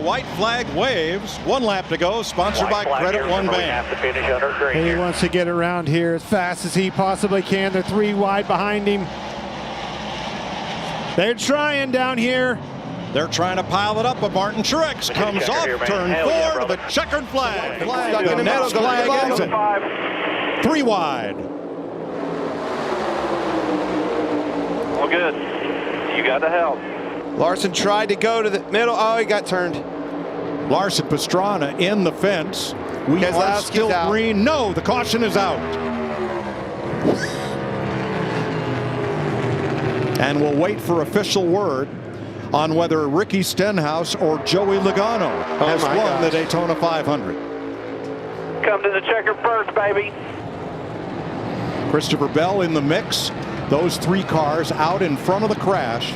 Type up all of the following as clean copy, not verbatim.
white flag waves. 1 lap to go, sponsored by Credit One Bank. He wants to get around here as fast as he possibly can. They're 3 wide behind him. They're trying down here. They're trying to pile it up, but Martin Truex comes off turn 4 to the checkered flag. The next flag ends it. 3 wide. All good. You got the help. Larson tried to go to the middle. Oh, he got turned. Larson Pastrana in the fence. We are still green. No, the caution is out. And we'll wait for official word on whether Ricky Stenhouse or Joey Logano has won the Daytona 500. Come to the checker first, baby. Christopher Bell in the mix. Those 3 cars out in front of the crash.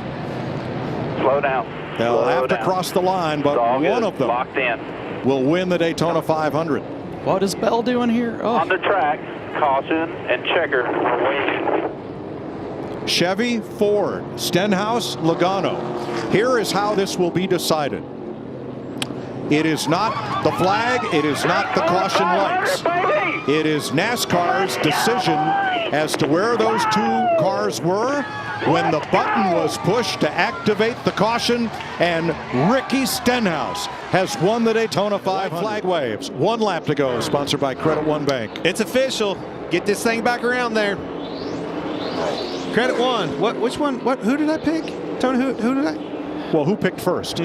Slow down. They'll have to cross the line, but one of them locked in will win the Daytona 500. What is Bell doing here? Oh. On the track, caution and checker. Chevy, Ford, Stenhouse, Logano. Here is how this will be decided. It is not the flag. It is not the caution lights. It is NASCAR's decision as to where those 2 cars were when the button was pushed to activate the caution, and Ricky Stenhouse has won the Daytona 500. Flag waves. 1 lap to go, sponsored by Credit One Bank. It's official. Get this thing back around there. Credit One. Which one? Who did I pick? Tony, who did I? Well, who picked first?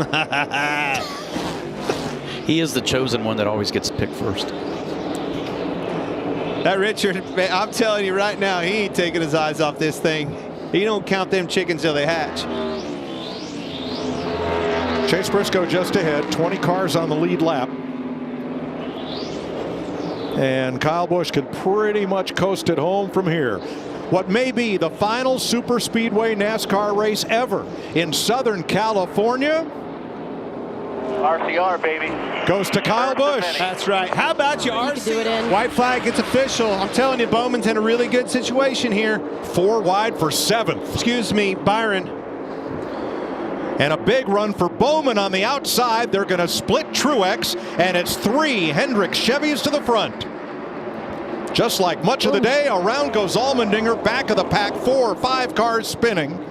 He is the chosen one that always gets picked first. That Richard, man, I'm telling you right now, he ain't taking his eyes off this thing. He don't count them chickens till they hatch. Chase Briscoe just ahead, 20 cars on the lead lap. And Kyle Busch can pretty much coast it home from here. What may be the final super speedway NASCAR race ever in Southern California RCR, baby. goes to Kyle Busch. That's right. How about you, RC? White flag, it's official. I'm telling you, Bowman's in a really good situation here. 4 wide for 7th. Excuse me, Byron. And a big run for Bowman on the outside. They're going to split Truex, and it's 3 Hendrick Chevys to the front. Just like much of the day, around goes Allmendinger, back of the pack, 4 or 5 cars spinning.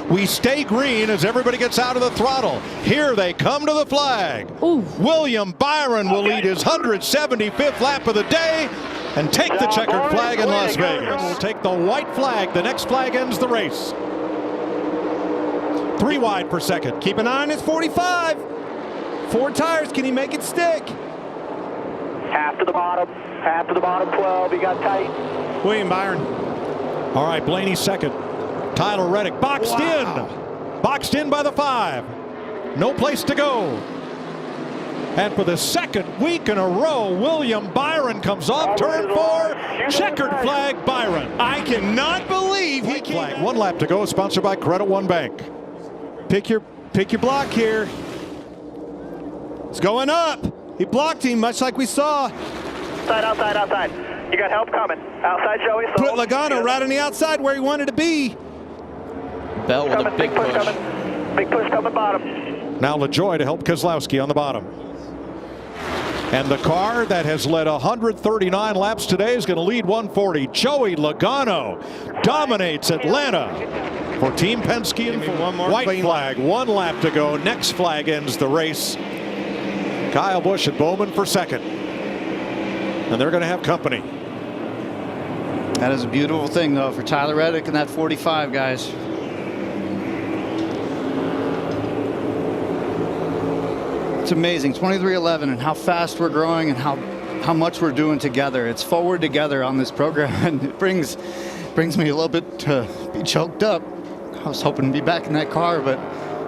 We stay green as everybody gets out of the throttle. Here they come to the flag. Ooh. William Byron will lead his 175th lap of the day and take the checkered flag in Las Vegas. We'll take the white flag. The next flag ends the race. 3 wide per second. Keep an eye on his 45. 4 tires. Can he make it stick? Half to the bottom 12. You got tight. William Byron. All right, Blaney second. Tyler Reddick boxed in. Boxed in by the 5. No place to go. And for the 2nd week in a row, William Byron comes off turn 4. Checkered flag, Byron. I cannot believe he flag. 1 lap to go, sponsored by Credit One Bank. Pick your block here. It's going up. He blocked him, much like we saw. Outside. You got help coming. Outside, Joey. Put Logano right on the outside where he wanted to be. Bell with a big push. Big push coming bottom. Now LaJoie to help Keselowski on the bottom. And the car that has led 139 laps today is going to lead 140. Joey Logano dominates Atlanta for Team Penske. And one more white flag, 1 lap to go. Next flag ends the race. Kyle Busch and Bowman for 2nd. And they're going to have company. That is a beautiful thing, though, for Tyler Reddick and that 45, guys. It's amazing, 23-11, and how fast we're growing and how much we're doing together. It's forward together on this program, and it brings me a little bit to be choked up. I was hoping to be back in that car, but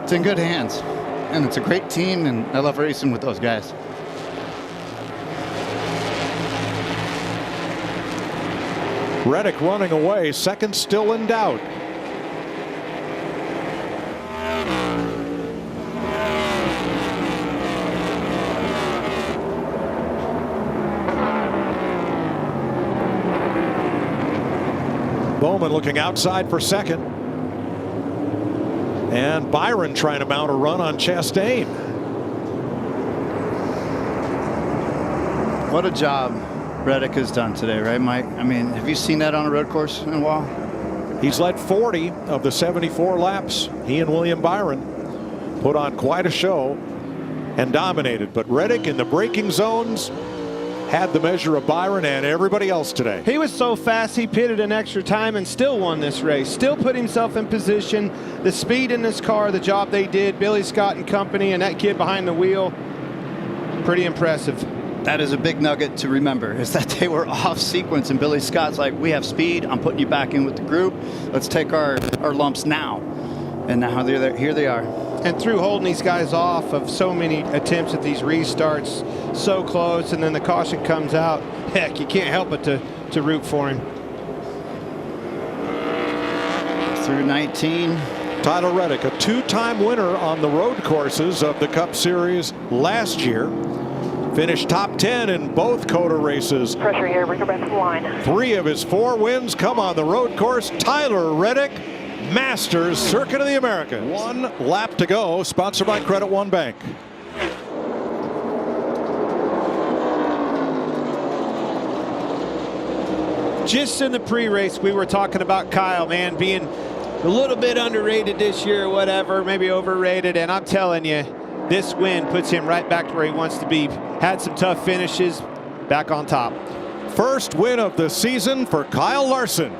it's in good hands. And it's a great team, and I love racing with those guys. Reddick running away, 2nd still in doubt. Bowman looking outside for 2nd. And Byron trying to mount a run on Chastain. What a job Reddick has done today, right, Mike? I mean, have you seen that on a road course in a while? He's led 40 of the 74 laps. He and William Byron put on quite a show and dominated. But Reddick in the braking zones had the measure of Byron and everybody else today. He was so fast, he pitted an extra time and still won this race. Still put himself in position. The speed in this car, the job they did, Billy Scott and company, and that kid behind the wheel, pretty impressive. That is a big nugget to remember, is that they were off sequence, and Billy Scott's like, we have speed, I'm putting you back in with the group, let's take our lumps now. And now here they are. And through holding these guys off of so many attempts at these restarts, so close, and then the caution comes out, heck, you can't help but to root for him. Through 19. Tyler Reddick, a two-time winner on the road courses of the Cup Series last year. Finished top 10 in both COTA races. Pressure here, bring her back to the line. 3 of his 4 wins come on the road course. Tyler Reddick, Masters Circuit of the Americas. 1 lap to go, sponsored by Credit One Bank. Just in the pre-race, we were talking about Kyle, man, being a little bit underrated this year or whatever, maybe overrated, and I'm telling you, this win puts him right back to where he wants to be. Had some tough finishes, back on top. First win of the season for Kyle Larson.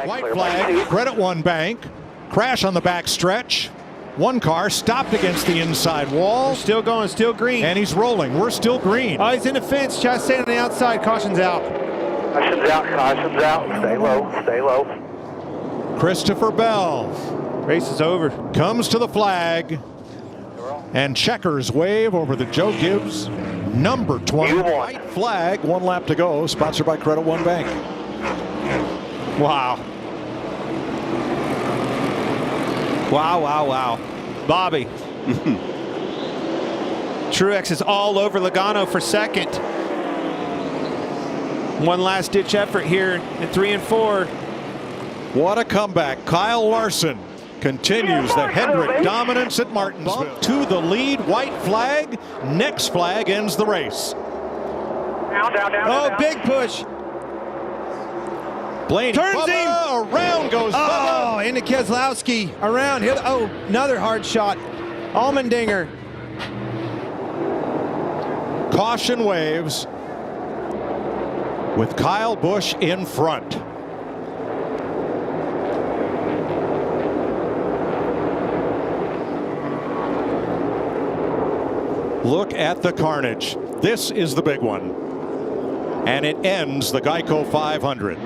White flag, Credit One Bank. Crash on the back stretch. One car stopped against the inside wall. We're still going, still green. And he's rolling. We're still green. Oh, he's in the fence. Try to stay on the outside. Caution's out. Caution's out, caution's out. Stay low, stay low. Christopher Bell Race is over. comes to the flag. And checkers wave over the Joe Gibbs number 20. White flag, 1 lap to go, sponsored by Credit One Bank. Wow. Wow, wow, wow. Bobby. Truex is all over Logano for second. One last ditch effort here at 3 and 4. What a comeback. Kyle Larson continues the Hendrick dominance at Martinsville. To the lead, white flag. Next flag ends the race. Oh, big push. Blaney Turns Bubba, him. around goes Bubba. Oh, into Keselowski. Around here. Oh, another hard shot. Allmendinger. Caution waves with Kyle Busch in front. Look at the carnage. This is the big one. And it ends the Geico 500.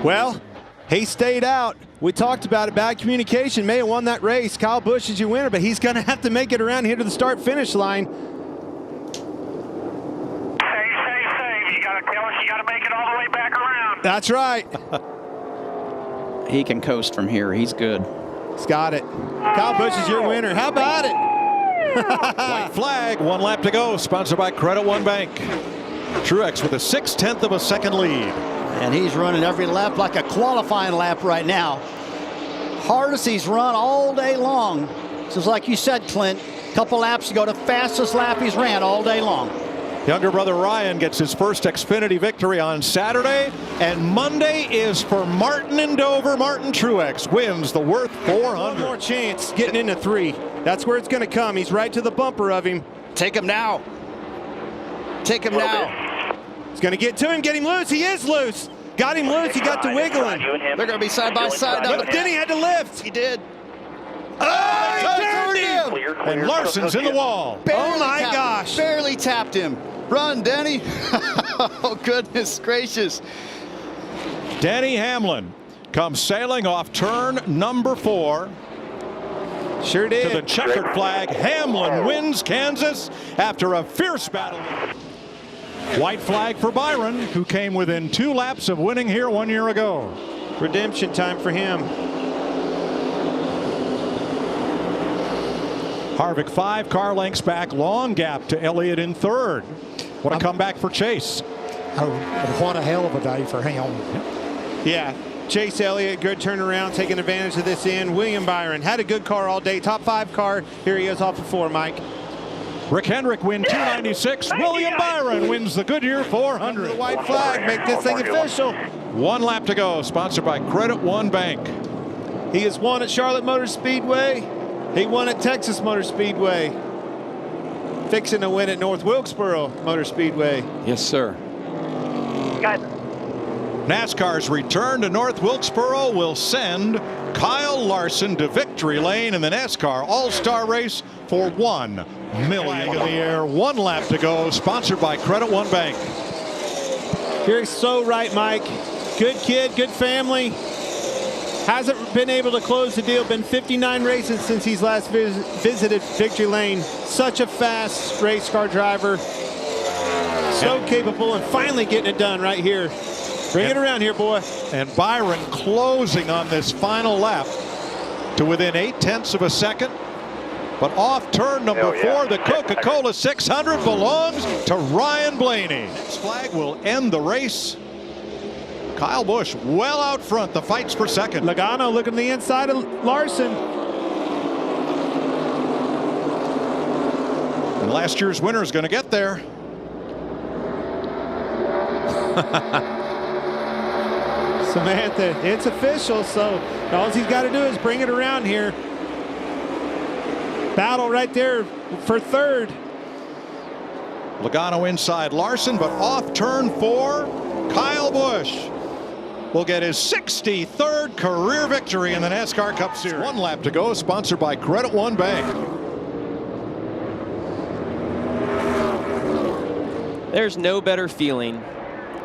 Well, he stayed out. We talked about it. Bad communication. May have won that race. Kyle Busch is your winner, but he's going to have to make it around here to the start-finish line. Save. You got to tell us you got to make it all the way back around. That's right. He can coast from here. He's good. He's got it. Kyle Busch is your winner. How about it? White flag, 1 lap to go, sponsored by Credit One Bank. Truex with a 6/10 of a second lead. And he's running every lap like a qualifying lap right now. Hardest he's run all day long. Just like you said, Clint, a couple laps ago, the fastest lap he's ran all day long. Younger brother Ryan gets his first Xfinity victory on Saturday, and Monday is for Martin in Dover. Martin Truex wins the Worth 400. One more chance getting into 3. That's where it's going to come. He's right to the bumper of him. Take him now. Take him now. He's going to get to him, get him loose. He is loose. Got him loose. He got to wiggling. They're going to be side by side. But then he had to lift. He did. Oh, he turned him. And Larson's in the wall. Oh, my gosh. Barely tapped him. Run, Denny. Oh, goodness gracious. Denny Hamlin comes sailing off turn number 4. Sure did. To the checkered flag. Hamlin wins Kansas after a fierce battle. White flag for Byron, who came within 2 laps of winning here 1 year ago. Redemption time for him. Harvick 5 car lengths back, long gap to Elliott in 3rd. What a comeback for Chase. Oh, what a hell of a day for him. Yeah, Chase Elliott, good turnaround, taking advantage of this end. William Byron had a good car all day, top 5 car. Here he is off the 4, Mike. Rick Hendrick win 296. William Byron wins the Goodyear 400. The white flag, make this thing official. 1 lap to go, sponsored by Credit One Bank. He has won at Charlotte Motor Speedway. He won at Texas Motor Speedway. Fixing to win at North Wilkesboro Motor Speedway. Yes, sir. NASCAR's return to North Wilkesboro will send Kyle Larson to victory lane in the NASCAR All-Star Race for $1 million in the air. 1 lap to go, sponsored by Credit One Bank. You're so right, Mike. Good kid, good family. Hasn't been able to close the deal. Been 59 races since he's last visited victory lane. Such a fast race car driver. So capable, and finally getting it done right here. Bring it around here, boy. And Byron closing on this final lap to within 0.8 of a second. But off turn number 4, the Coca-Cola 600 belongs to Ryan Blaney. Next flag will end the race. Kyle Busch well out front. The fight's for second. Logano looking the inside of Larson. And last year's winner is going to get there. Samantha, it's official, so all he's got to do is bring it around here. Battle right there for third. Logano inside Larson, but off turn 4, Kyle Busch will get his 63rd career victory in the NASCAR Cup Series. 1 lap to go, sponsored by Credit One Bank. There's no better feeling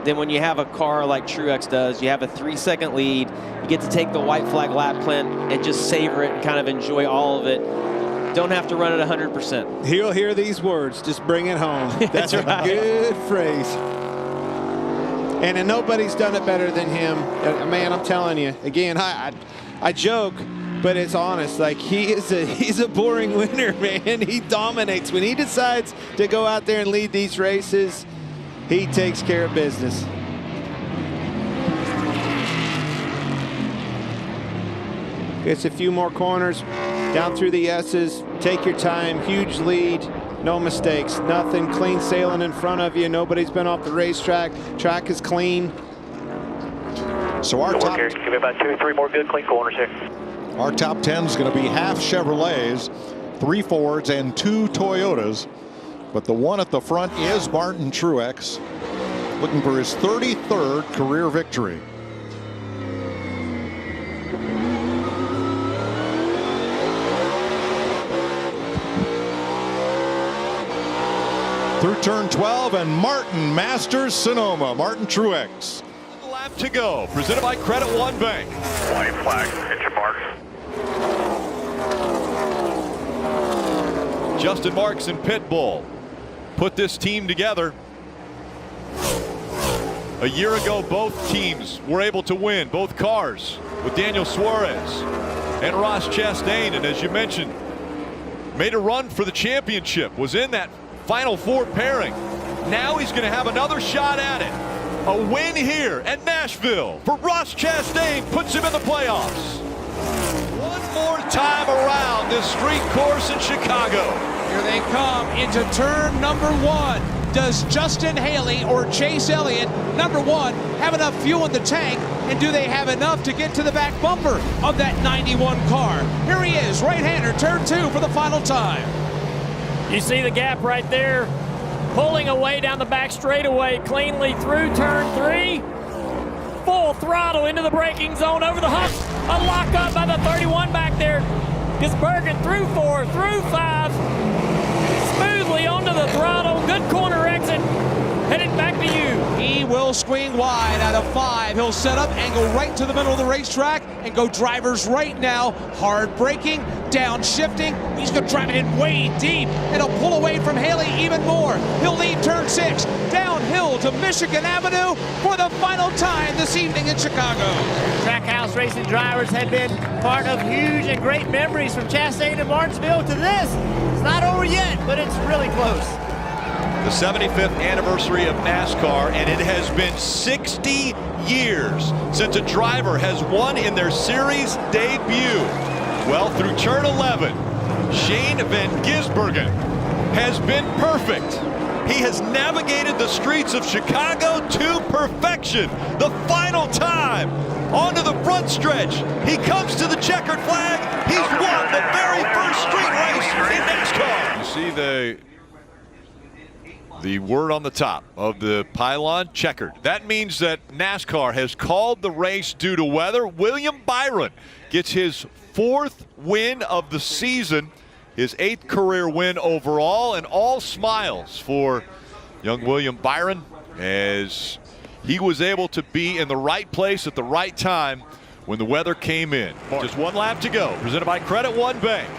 than when you have a car like Truex does. You have a 3-second lead. You get to take the white flag lap, Clint, and just savor it and kind of enjoy all of it. Don't have to run at 100%. He'll hear these words. Just bring it home. That's right. A good phrase. And nobody's done it better than him. Man, I'm telling you. Again, I joke, but it's honest. Like, he's a boring winner, man. He dominates. When he decides to go out there and lead these races, he takes care of business. It's a few more corners down through the S's. Take your time. Huge lead. No mistakes. Nothing. Clean sailing in front of you. Nobody's been off the racetrack. Track is clean. So our top, give me about 2 or 3 more good clean corners here. Our top 10 is going to be half Chevrolets, 3 Fords, and 2 Toyotas. But the one at the front is Martin Truex, looking for his 33rd career victory. Through turn 12, and Martin masters Sonoma. Martin Truex. 1 lap to go, presented by Credit One Bank. White flag, hit your marks. Justin Marks and Pitbull put this team together. A year ago, both teams were able to win, both cars, with Daniel Suarez and Ross Chastain. And as you mentioned, made a run for the championship, was in that Final 4 pairing. Now he's going to have another shot at it. A win here at Nashville for Ross Chastain puts him in the playoffs. One more time around this street course in Chicago. Here they come into turn number 1. Does Justin Haley or Chase Elliott, number 1, have enough fuel in the tank? And do they have enough to get to the back bumper of that 91 car? Here he is, right-hander, turn 2 for the final time. You see the gap right there, pulling away down the back straightaway, cleanly through turn 3. Full throttle into the braking zone, over the hump. A lock up by the 31 back there. Gisbergen through 4, through 5. Smoothly onto the throttle. Good corner exit. Headed back to you. He will swing wide out of 5. He'll set up and go right to the middle of the racetrack and go drivers right now. Hard braking, downshifting. He's going to drive it in way deep, and he'll pull away from Haley even more. He'll lead turn 6 downhill to Michigan Avenue for the final time this evening in Chicago. Trackhouse racing drivers have been part of huge and great memories from Chastain and Martinsville to this. It's not over yet, but it's really close. The 75th anniversary of NASCAR, and it has been 60 years since a driver has won in their series debut. Well, through turn 11, Shane van Gisbergen has been perfect. He has navigated the streets of Chicago to perfection. The final time, onto the front stretch. He comes to the checkered flag. He's won the very first street race in NASCAR. You see the word on the top of the pylon, checkered. That means that NASCAR has called the race due to weather. William Byron gets his 4th win of the season, his 8th career win overall, and all smiles for young William Byron as he was able to be in the right place at the right time when the weather came in. Just 1 lap to go, presented by Credit One Bank.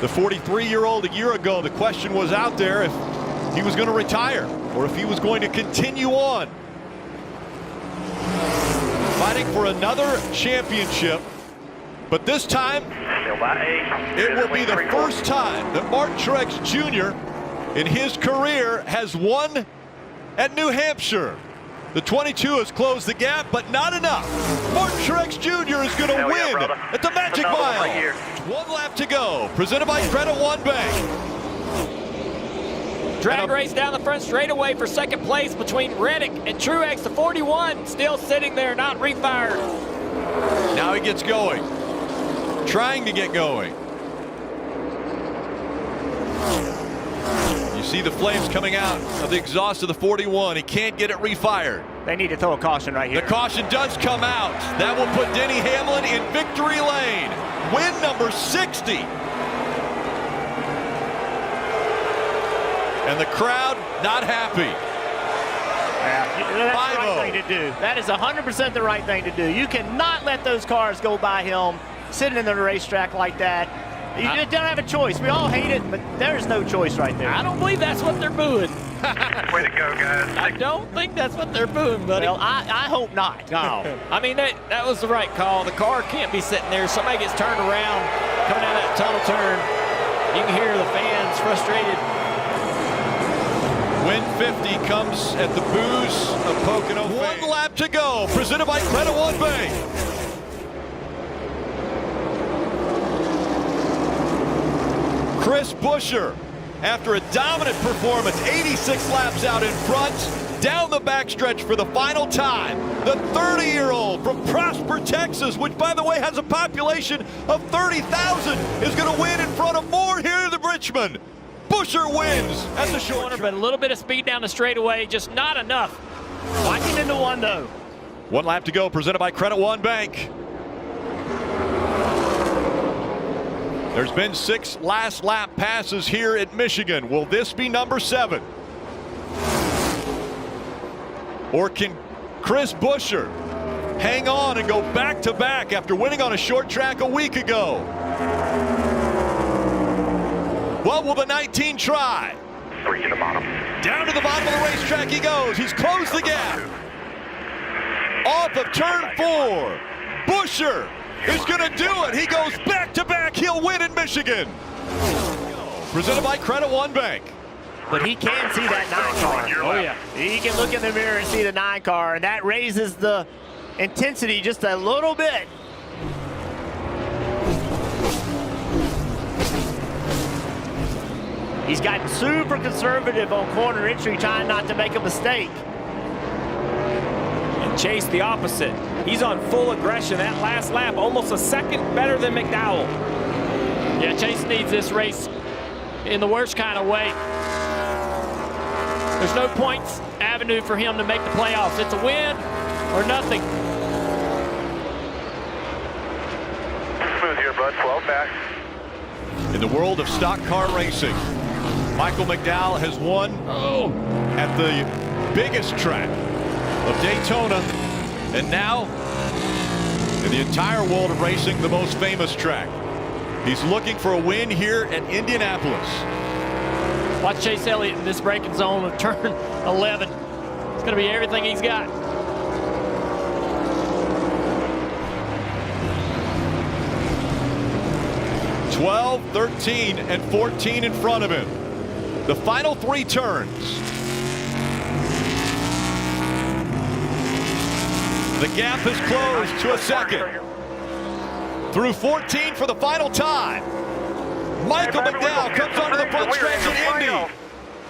The 43-year-old a year ago, the question was out there if he was going to retire or if he was going to continue on. Fighting for another championship, but this time it will be the first time that Martin Truex Jr. in his career has won at New Hampshire. The 22 has closed the gap, but not enough. Martin Truex Jr. is going to win at the Magic Mile. 1 lap to go, presented by Credit One Bank. Drag race down the front straightaway for second place between Reddick and Truex. The 41 still sitting there, not refired. Now he gets going. Trying to get going. You see the flames coming out of the exhaust of the 41. He can't get it refired. They need to throw a caution right here. The caution does come out. That will put Denny Hamlin in victory lane. Win number 60. And the crowd not happy. That's the right thing to do. That is 100% the right thing to do. You cannot let those cars go by him sitting in the racetrack like that. You just don't have a choice. We all hate it, but there's no choice right there. I don't believe that's what they're booing. Way to go, guys. I don't think that's what they're booing, buddy. Well, I hope not. No. I mean, that was the right call. The car can't be sitting there. Somebody gets turned around, coming down that tunnel turn. You can hear the fans frustrated. Win 50 comes at the booze of Pocono. 1 lap to go, presented by Credit One Bank. Chris Buescher, after a dominant performance, 86 laps out in front, down the backstretch for the final time. The 30-year-old from Prosper, Texas, which, by the way, has a population of 30,000, is going to win in front of more here in Richmond. Buescher wins at the short track. But a little bit of speed down the straightaway, just not enough. Locking into one, though. 1 lap to go, presented by Credit One Bank. There's been 6 last lap passes here at Michigan. Will this be number 7? Or can Chris Buescher hang on and go back-to-back after winning on a short track a week ago? What will the 19 try? 3 to the bottom. Down to the bottom of the racetrack he goes. He's closed the gap. Off of turn 4. Buescher is going to do it. He goes back-to-back. He'll win in Michigan. Presented by Credit One Bank. But he can see that 9 car. Oh, yeah. He can look in the mirror and see the 9 car, and that raises the intensity just a little bit. He's gotten super conservative on corner entry, trying not to make a mistake. And Chase the opposite. He's on full aggression. That last lap, almost a second better than McDowell. Yeah, Chase needs this race in the worst kind of way. There's no points avenue for him to make the playoffs. It's a win or nothing. Smooth here, bud. 12 back. In the world of stock car racing, Michael McDowell has won at the biggest track of Daytona, and now in the entire world of racing, the most famous track. He's looking for a win here at Indianapolis. Watch Chase Elliott in this braking zone of turn 11. It's going to be everything he's got. "12, 13, and 14 in front of him. The final 3 turns. The gap is closed to a second. Through 14 for the final time. Michael McDowell comes onto the front stretch in Indy.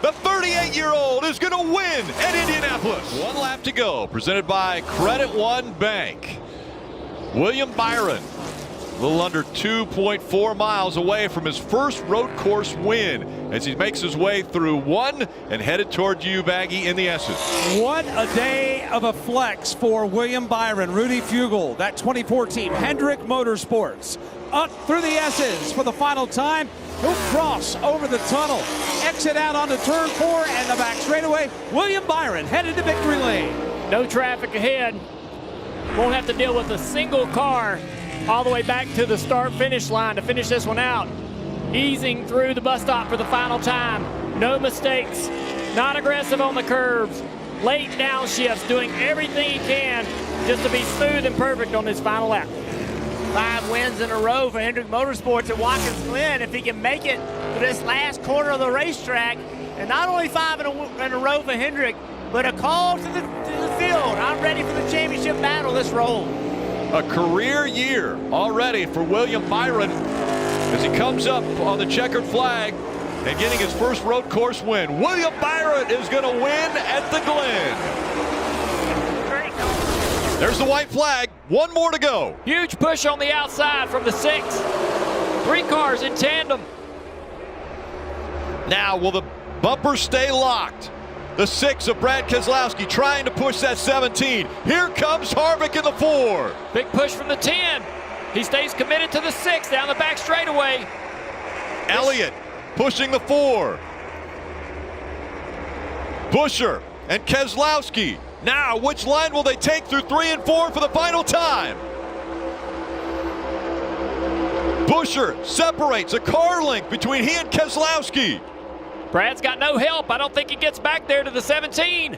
The 38-year-old is going to win at Indianapolis. 1 lap to go, presented by Credit One Bank. William Byron, a little under 2.4 miles away from his first road course win as he makes his way through 1 and headed toward you, Baggy, in the S's. What a day of a flex for William Byron. Rudy Fugle, that 2014 Hendrick Motorsports, up through the S's for the final time. He'll cross over the tunnel, exit out onto turn 4 and the back straightaway. William Byron headed to victory lane. No traffic ahead. Won't have to deal with a single car all the way back to the start-finish line to finish this one out. Easing through the bus stop for the final time. No mistakes. Not aggressive on the curves. Late downshifts, doing everything he can just to be smooth and perfect on this final lap. 5 wins in a row for Hendrick Motorsports at Watkins Glen. If he can make it to this last corner of the racetrack, and not only 5 in a row for Hendrick, but a call to the field. I'm ready for the championship battle. Let's roll. A career year already for William Byron as he comes up on the checkered flag and getting his first road course win. William Byron is going to win at the Glen. There's the white flag. 1 more to go. Huge push on the outside from the 6. 3 cars in tandem. Now, will the bumpers stay locked? The 6 of Brad Keselowski trying to push that 17. Here comes Harvick in the 4. Big push from the 10. He stays committed to the 6 down the back straightaway. Elliott pushing the 4. Buescher and Keselowski. Now, which line will they take through 3 and 4 for the final time? Buescher separates a car length between he and Keselowski. Brad's got no help. I don't think he gets back there to the 17.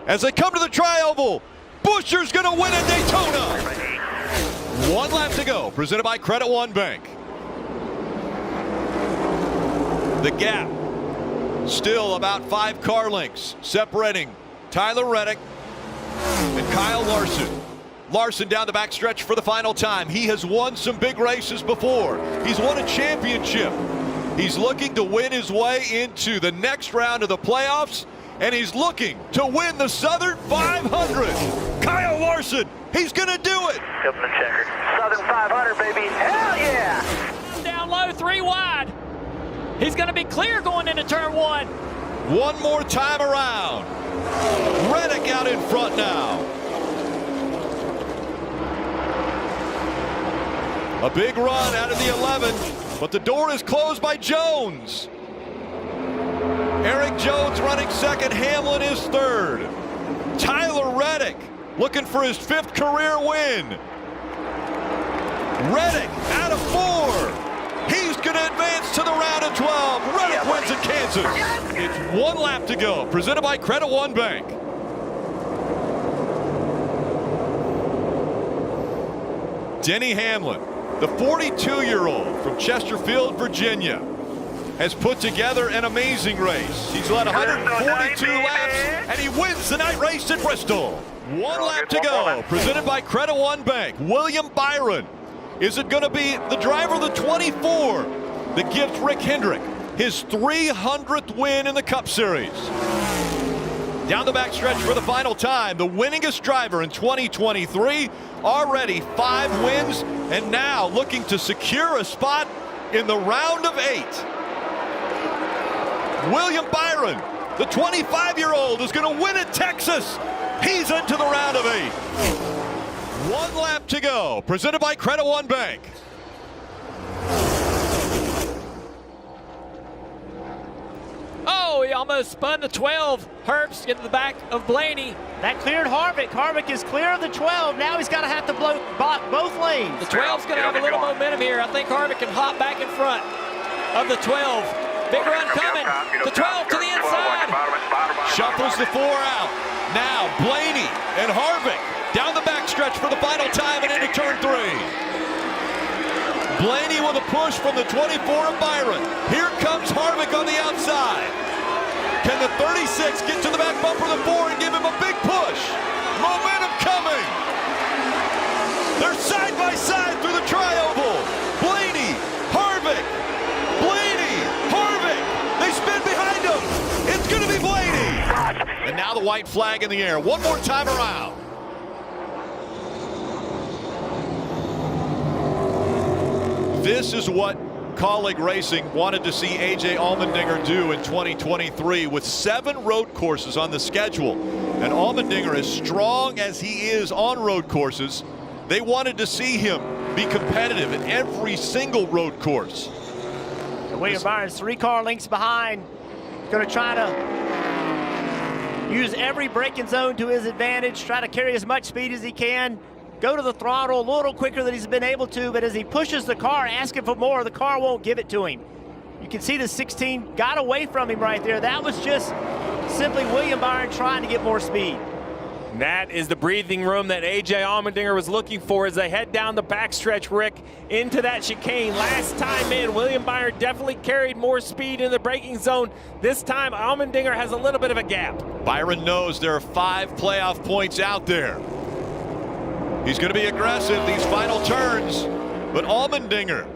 As they come to the tri-oval, Buescher's going to win at Daytona. 1 lap to go, presented by Credit One Bank. The gap still about 5 car lengths separating Tyler Reddick and Kyle Larson. Larson down the backstretch for the final time. He has won some big races before. He's won a championship. He's looking to win his way into the next round of the playoffs, and he's looking to win the Southern 500. Kyle Larson, he's going to do it. Open the checker. Southern 500, baby. Hell yeah! Down low, 3 wide. He's going to be clear going into turn 1. 1 more time around. Reddick out in front now. A big run out of the 11, but the door is closed by Jones. Eric Jones running second, Hamlin is third. Tyler Reddick looking for his 5th career win. Reddick out of 4. He's going to advance to the round of 12. Reddick wins in Kansas. It's 1 lap to go, presented by Credit One Bank. Denny Hamlin, the 42-year-old from Chesterfield, Virginia, has put together an amazing race. He's led 142 laps, and he wins the night race at Bristol. 1 lap to go, presented by Credit One Bank. William Byron. Is it going to be the driver of the 24 that gives Rick Hendrick his 300th win in the Cup Series? Down the backstretch for the final time, the winningest driver in 2023, already 5 wins, and now looking to secure a spot in the round of 8. William Byron, the 25-year-old, is going to win at Texas. He's into the round of 8. 1 lap to go, presented by Credit One Bank. Oh, he almost spun the 12. Herbst into the back of Blaney. That cleared Harvick. Harvick is clear of the 12. Now he's got to have to block both lanes. The 12's going to have a little momentum here. I think Harvick can hop back in front of the 12. Big run coming. The 12 to the inside. Shuffles the 4 out. Now Blaney and Harvick down the backstretch for the final time and into turn 3. Blaney with a push from the 24 of Byron. Here comes Harvick on the outside. Can the 36 get to the back bumper of the 4 and give him a big push? Momentum coming. They're side by side through the tri-oval. Blaney, Harvick, And now the white flag in the air. One more time around. This is what Colleague Racing wanted to see A.J. Allmendinger do in 2023 with 7 road courses on the schedule. And Allmendinger, as strong as he is on road courses, they wanted to see him be competitive in every single road course. William Byron's 3 car lengths behind. Going to try to use every braking zone to his advantage, try to carry as much speed as he can, go to the throttle a little quicker than he's been able to, but as he pushes the car, asking for more, the car won't give it to him. You can see the 16 got away from him right there. That was just simply William Byron trying to get more speed. And that is the breathing room that A.J. Allmendinger was looking for as they head down the backstretch, Rick, into that chicane. Last time in, William Byron definitely carried more speed in the braking zone. This time, Allmendinger has a little bit of a gap. Byron knows there are 5 playoff points out there. He's going to be aggressive these final turns, but Allmendinger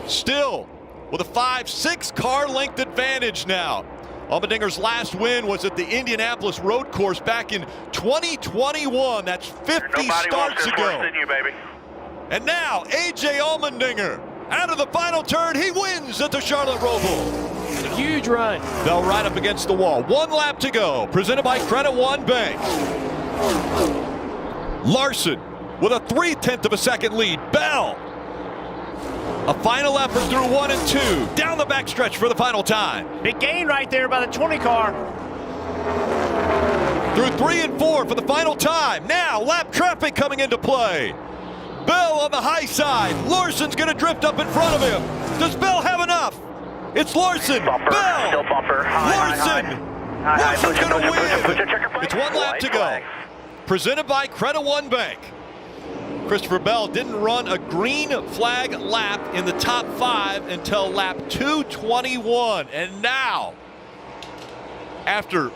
still with a 5-6 car length advantage now. Allmendinger's last win was at the Indianapolis road course back in 2021. That's 50 starts ago. And now A.J. Allmendinger out of the final turn. He wins at the Charlotte Roval. A huge run. Bell right up against the wall. 1 lap to go. Presented by Credit One Bank. Larson with a 0.3 of a second lead. Bell. A final effort through 1 and 2. Down the backstretch for the final time. Big gain right there by the 20 car. Through 3 and 4 for the final time. Now lap traffic coming into play. Bell on the high side. Larson's going to drift up in front of him. Does Bell have enough? It's Larson. Bumper, Bell. still bumper. Larson. Larson's going to win. It's 1 lap to go. Presented by Credit One Bank. Christopher Bell didn't run a green flag lap in the top 5 until lap 221. And now, after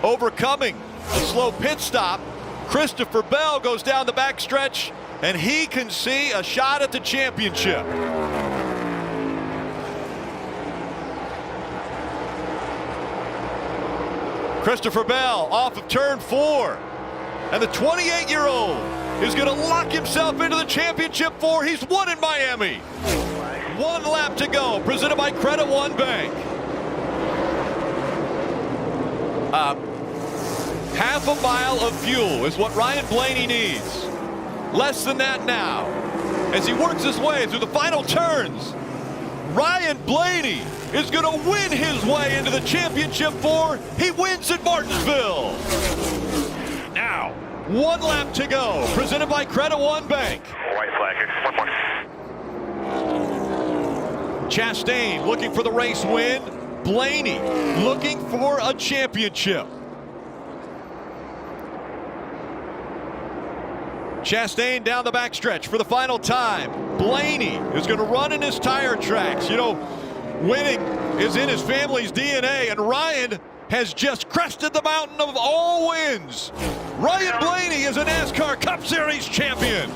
overcoming a slow pit stop, Christopher Bell goes down the backstretch and he can see a shot at the championship. Christopher Bell off of turn 4. And the 28-year-old is going to lock himself into the championship 4. He's won in Miami. 1 lap to go. Presented by Credit One Bank. Half a mile of fuel is what Ryan Blaney needs. Less than that now. As he works his way through the final turns, Ryan Blaney is going to win his way into the championship 4. He wins at Martinsville. Now, 1 lap to go. Presented by Credit One Bank. White flag here. 1 more. Chastain looking for the race win. Blaney looking for a championship. Chastain down the backstretch for the final time. Blaney is going to run in his tire tracks. You know, winning is in his family's DNA, and Ryan has just crested the mountain of all wins. Ryan Blaney is a NASCAR Cup Series champion.